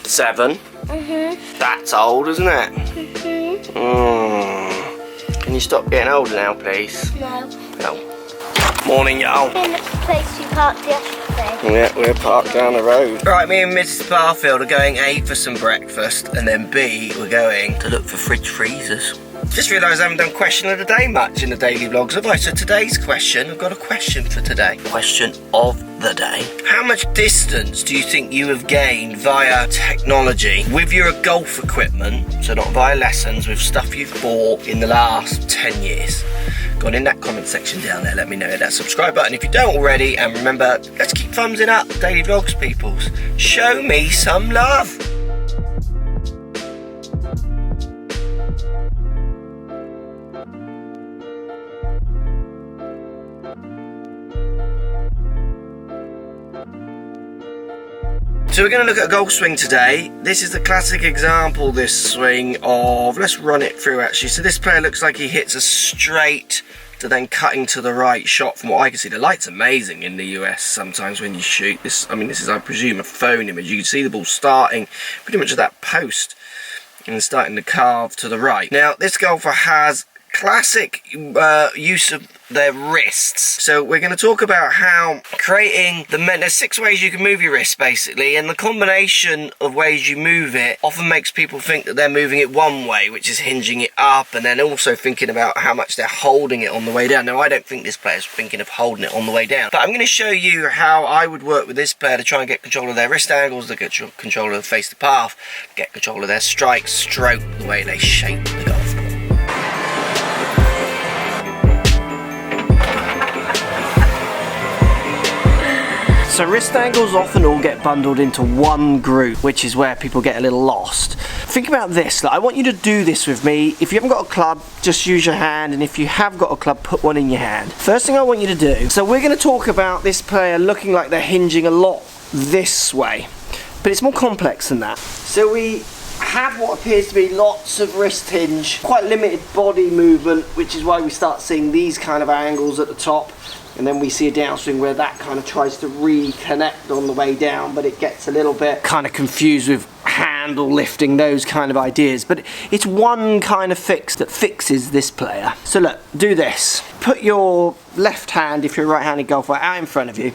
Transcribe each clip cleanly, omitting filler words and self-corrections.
7. That's old, isn't it? Can you stop getting older now, please? No. No. Morning, y'all. In the place we parked yesterday. Yeah, we're parked down the road. Right, me and Mrs. Barfield are going A, for some breakfast, and then B, we're going to look for fridge freezers. Just realised I haven't done question of the day much in the daily vlogs, have I? So today's question, I've got a question for today. Question of the day. How much distance do you think you have gained via technology with your golf equipment, so not via lessons, with stuff you've bought in the last 10 years? Go on in that comment section down there, let me know. Hit that subscribe button if you don't already, and remember, let's keep thumbsing up daily vlogs, peoples. Show me some love. So we're going to look at a golf swing today. This is the classic example, this swing, of, let's run it through actually. So this player looks like he hits a straight to then cutting to the right shot from what I can see. The light's amazing in the US sometimes when you shoot. This, I mean, this is, I presume, a phone image. You can see the ball starting pretty much at that post and starting to carve to the right. Now, this golfer has classic use of their wrists. So we're going to talk about how creating there's 6 ways you can move your wrist basically, and the combination of ways you move it often makes people think that they're moving it one way, which is hinging it up, and then also thinking about how much they're holding it on the way down. Now, I don't think this player's thinking of holding it on the way down, but I'm going to show you how I would work with this player to try and get control of their wrist angles, to get control of the face to path, get control of their strike, stroke, the way they shape the golf ball. So wrist angles often all get bundled into one group, which is where people get a little lost. Think about this, like, I want you to do this with me. If you haven't got a club, just use your hand, and if you have got a club, put one in your hand. First thing I want you to do, so we're going to talk about this player looking like they're hinging a lot this way, but it's more complex than that. So we have what appears to be lots of wrist hinge, quite limited body movement, which is why we start seeing these kind of angles at the top. And then we see a downswing where that kind of tries to reconnect on the way down, but it gets a little bit kind of confused with handle lifting, those kind of ideas. But it's one kind of fix that fixes this player. So look, do this. Put your left hand, if you're a right-handed golfer, out in front of you,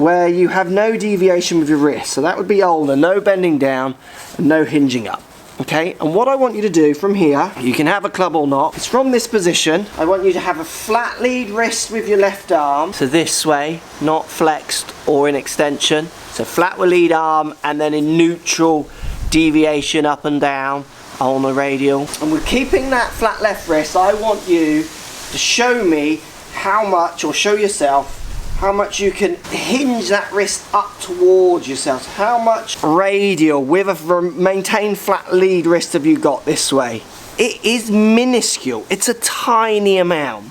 where you have no deviation with your wrist. So that would be ulnar, no bending down, and no hinging up. Okay, and what I want you to do from here, you can have a club or not, it's from this position, I want you to have a flat lead wrist with your left arm, so this way, not flexed or in extension, so flat with lead arm, and then in neutral deviation up and down on the radial. And with keeping that flat left wrist, I want you to show me how much, or show yourself, how much you can hinge that wrist up towards yourself. How much radial with a maintained flat lead wrist have you got this way? It is minuscule. It's a tiny amount.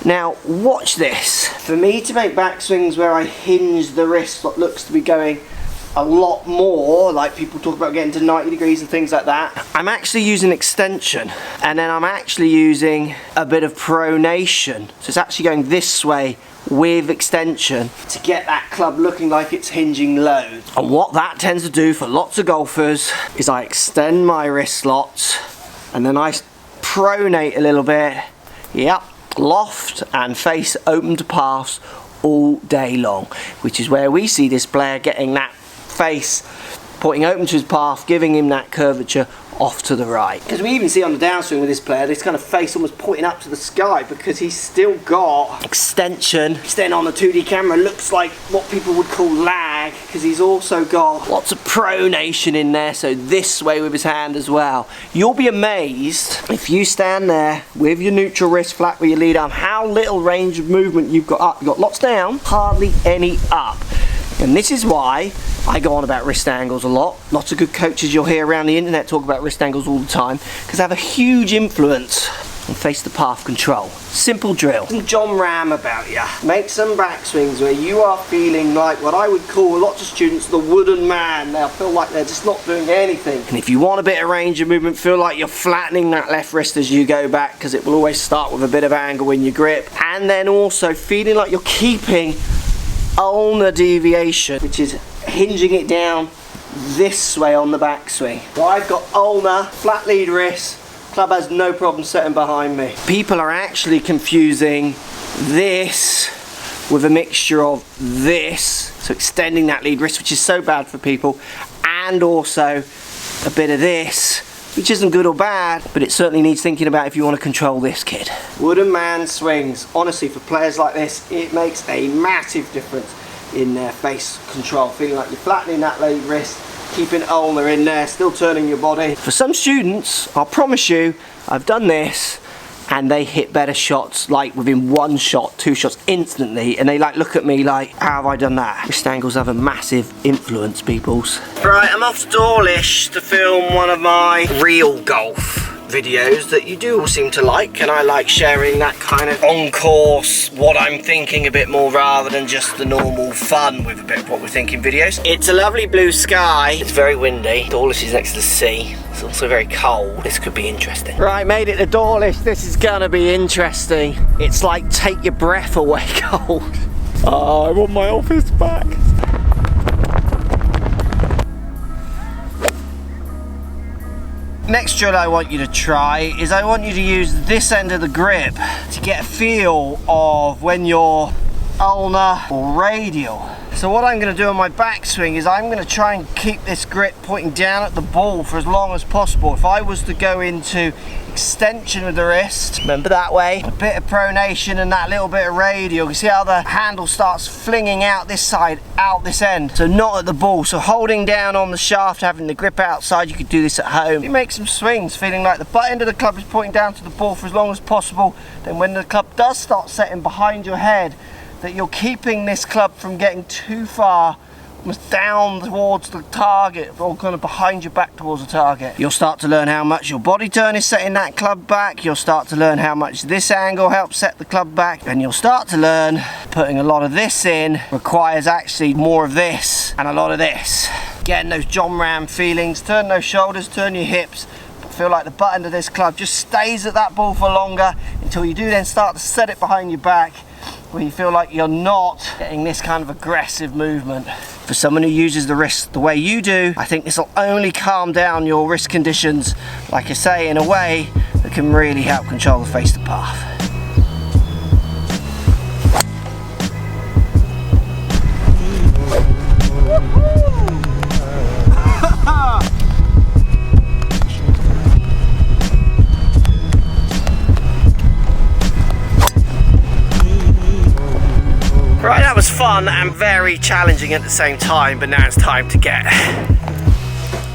Now watch this. For me to make backswings where I hinge the wrist, what looks to be going a lot more, like people talk about getting to 90 degrees and things like that, I'm actually using extension, and then I'm actually using a bit of pronation. So it's actually going this way with extension to get that club looking like it's hinging low. And what that tends to do for lots of golfers is I extend my wrist slots and then I pronate a little bit. Yep, loft and face open to paths all day long, which is where we see this player getting that face pointing open to his path, giving him that curvature off to the right. Because we even see on the downswing with this player, this kind of face almost pointing up to the sky, because he's still got extension. Then on the 2D camera, looks like what people would call lag, because he's also got lots of pronation in there, so this way with his hand as well. You'll be amazed if you stand there with your neutral wrist flat with your lead arm, how little range of movement you've got up. You've got lots down, hardly any up. And this is why I go on about wrist angles a lot. Lots of good coaches you'll hear around the internet talk about wrist angles all the time, because they have a huge influence on face the path control. Simple drill. Some John Ram about you. Make some backswings where you are feeling like what I would call lots of students the wooden man. They'll feel like they're just not doing anything. And if you want a bit of range of movement, feel like you're flattening that left wrist as you go back, because it will always start with a bit of angle in your grip. And then also feeling like you're keeping ulnar deviation, which is hinging it down this way on the backswing. So I've got ulnar, flat lead wrist, club has no problem setting behind me. People are actually confusing this with a mixture of this, so extending that lead wrist, which is so bad for people, and also a bit of this, which isn't good or bad, but it certainly needs thinking about if you want to control this kid. Wooden man swings, honestly, for players like this, it makes a massive difference in their face control, feeling like you're flattening that lead wrist, keeping ulnar in there, still turning your body. For some students, I'll promise you, I've done this and they hit better shots like within 1 shot, 2 shots instantly, and they like look at me like, how have I done that? Wrist angles have a massive influence, peoples. Right, I'm off to Dawlish to film one of my real golf videos that you do all seem to like, and I like sharing that kind of on course, what I'm thinking a bit more rather than just the normal fun with a bit of what we're thinking videos. It's a lovely blue sky, it's very windy, Dawlish is next to the sea, it's also very cold. This could be interesting. Right, made it to Dawlish, this is gonna be interesting. It's like take your breath away cold. Oh, I want my office back. Next drill I want you to try is I want you to use this end of the grip to get a feel of when you're ulnar or radial. So what I'm going to do on my backswing is I'm going to try and keep this grip pointing down at the ball for as long as possible. If I was to go into extension with the wrist, remember that way, a bit of pronation and that little bit of radial, you see how the handle starts flinging out this side, out this end, so not at the ball. So holding down on the shaft, having the grip outside, you could do this at home. You make some swings feeling like the butt end of the club is pointing down to the ball for as long as possible, then when the club does start setting behind your head, that you're keeping this club from getting too far down towards the target or kind of behind your back towards the target. You'll start to learn how much your body turn is setting that club back. You'll start to learn how much this angle helps set the club back, and you'll start to learn putting a lot of this in requires actually more of this and a lot of this. Getting those John Ram feelings, turn those shoulders, turn your hips, but feel like the butt end of this club just stays at that ball for longer until you do then start to set it behind your back, where you feel like you're not getting this kind of aggressive movement. For someone who uses the wrist the way you do, I think this will only calm down your wrist conditions, like I say, in a way that can really help control the face to path. Right, that was fun and very challenging at the same time, but now it's time to get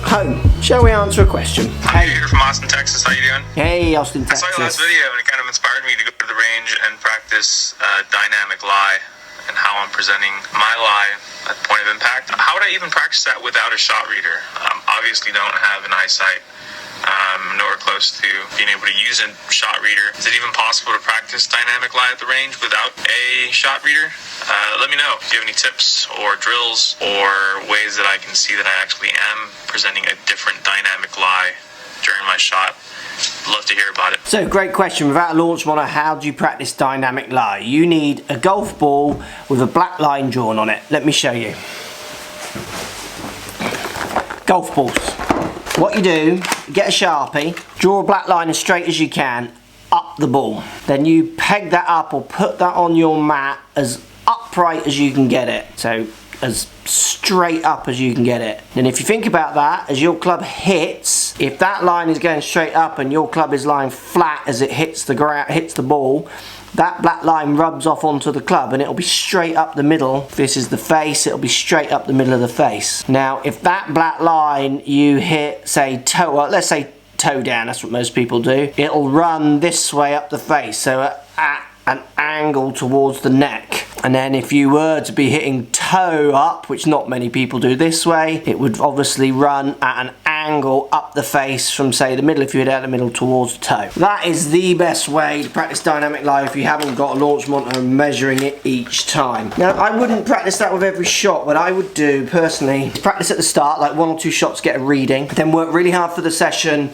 home. Shall we answer a question? Hey, you're from Austin, Texas. How you doing? Hey, Austin, Texas. I saw your last video and it kind of inspired me to go to the range and practice dynamic lie and how I'm presenting my lie at the point of impact. How would I even practice that without a shot reader? Obviously don't have an eyesight. Nowhere close to being able to use a shot reader. Is it even possible to practice dynamic lie at the range without a shot reader? Let me know if you have any tips or drills or ways that I can see that I actually am presenting a different dynamic lie during my shot. Love to hear about it. So, great question. Without a launch monitor, how do you practice dynamic lie? You need a golf ball with a black line drawn on it. Let me show you. Golf balls. What you do, get a Sharpie, draw a black line as straight as you can up the ball. Then you peg that up or put that on your mat as upright as you can get it. So as straight up as you can get it. And if you think about that, as your club hits, if that line is going straight up and your club is lying flat as it hits the ground, hits the ball, that black line rubs off onto the club and it'll be straight up the middle. If this is the face, it'll be straight up the middle of the face. Now, if that black line you hit, say toe up, let's say toe down, that's what most people do, it'll run this way up the face, so at an angle towards the neck. And then if you were to be hitting toe up, which not many people do this way, it would obviously run at an angle up the face from, say, the middle, if you hit out the middle towards the toe. That is the best way to practice dynamic lie if you haven't got a launch monitor measuring it each time. Now, I wouldn't practice that with every shot. What I would do personally is practice at the start, like 1 or 2 shots, get a reading, then work really hard for the session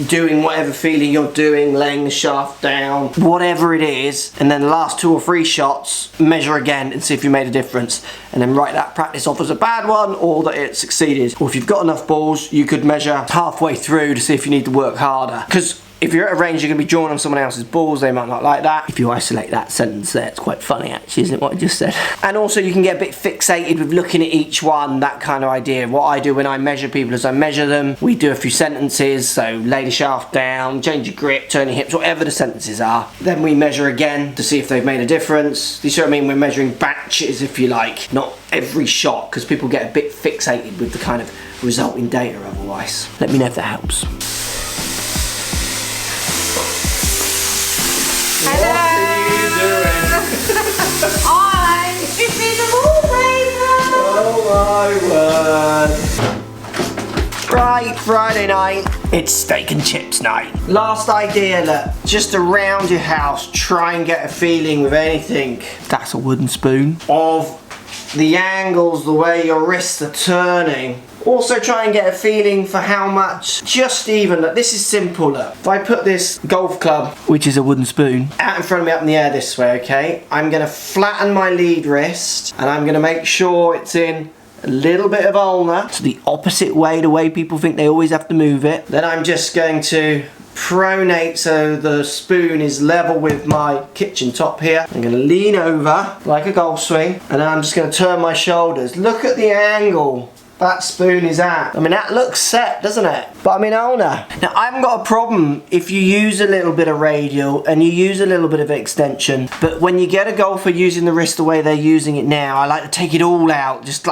doing whatever feeling you're doing, laying the shaft down, whatever it is, and then the last 2 or 3 shots, measure again and see if you made a difference, and then write that practice off as a bad one or that it succeeded. Or if you've got enough balls, you could measure halfway through to see if you need to work harder. Because if you're at a range, you're going to be drawing on someone else's balls, they might not like that. If you isolate that sentence there, it's quite funny actually, isn't it, what I just said? And also you can get a bit fixated with looking at each one, that kind of idea. What I do when I measure people is I measure them, we do a few sentences, so lay the shaft down, change your grip, turn your hips, whatever the sentences are. Then we measure again to see if they've made a difference. You see what I mean? We're measuring batches, if you like, not every shot, because people get a bit fixated with the kind of resulting data otherwise. Let me know if that helps. I'm Tiffany the Wallpaper! Oh my word. Right, Friday night, it's steak and chips night. Last idea, look, just around your house, try and get a feeling with anything. That's a wooden spoon. Of the angles, the way your wrists are turning. Also try and get a feeling for how much, just even, look, this is simple, look. If I put this golf club, which is a wooden spoon, out in front of me up in the air this way, okay? I'm gonna flatten my lead wrist and I'm gonna make sure it's in a little bit of ulnar, so the opposite way, the way people think they always have to move it. Then I'm just going to pronate so the spoon is level with my kitchen top here. I'm going to lean over like a golf swing and then I'm just going to turn my shoulders. Look at the angle that spoon is at. I mean, that looks set, doesn't it? But I'm in ulnar. Now, I haven't got a problem if you use a little bit of radial and you use a little bit of extension, but when you get a golfer using the wrist the way they're using it now, I like to take it all out, just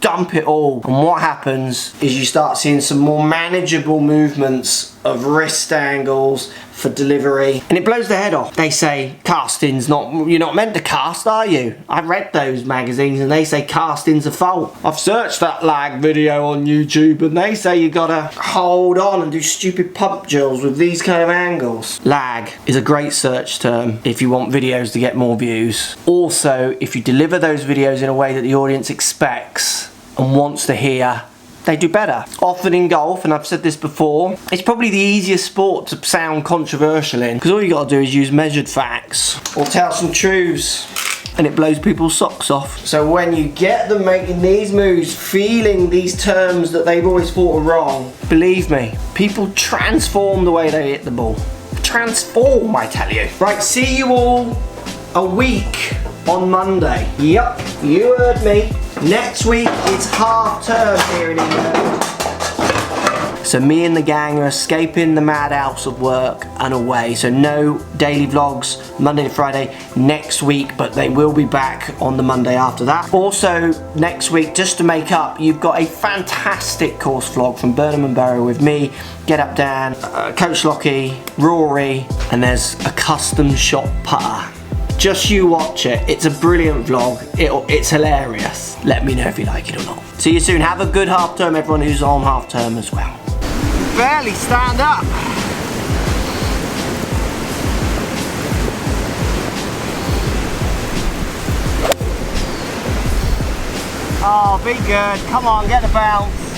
dump it all. And what happens is you start seeing some more manageable movements of wrist angles for delivery, and it blows the head off. They say casting's you're not meant to cast, are you? I've read those magazines and they say casting's a fault. I've searched that lag video on YouTube and they say you gotta hold on and do stupid pump drills with these kind of angles. Lag is a great search term if you want videos to get more views. Also, if you deliver those videos in a way that the audience expects and wants to hear, they do better. Often in golf, and I've said this before, it's probably the easiest sport to sound controversial in, because all you gotta do is use measured facts or tell some truths and it blows people's socks off. So when you get them making these moves, feeling these terms that they've always thought were wrong, believe me, people transform the way they hit the ball. Transform, I tell you. Right, see you all a week on Monday. Yep, you heard me. Next week it's half term here in England. So me and the gang are escaping the madhouse of work and away. So no daily vlogs Monday to Friday next week, but they will be back on the Monday after that. Also next week, just to make up, you've got a fantastic course vlog from Burnham and Barrow with me, Get Up Dan, Coach Lockie, Rory, and there's a custom shot putter. Just you watch it. It's a brilliant vlog. It's hilarious. Let me know if you like it or not. See you soon. Have a good half term, everyone who's on half term as well. Barely stand up. Oh, be good. Come on, get the bounce.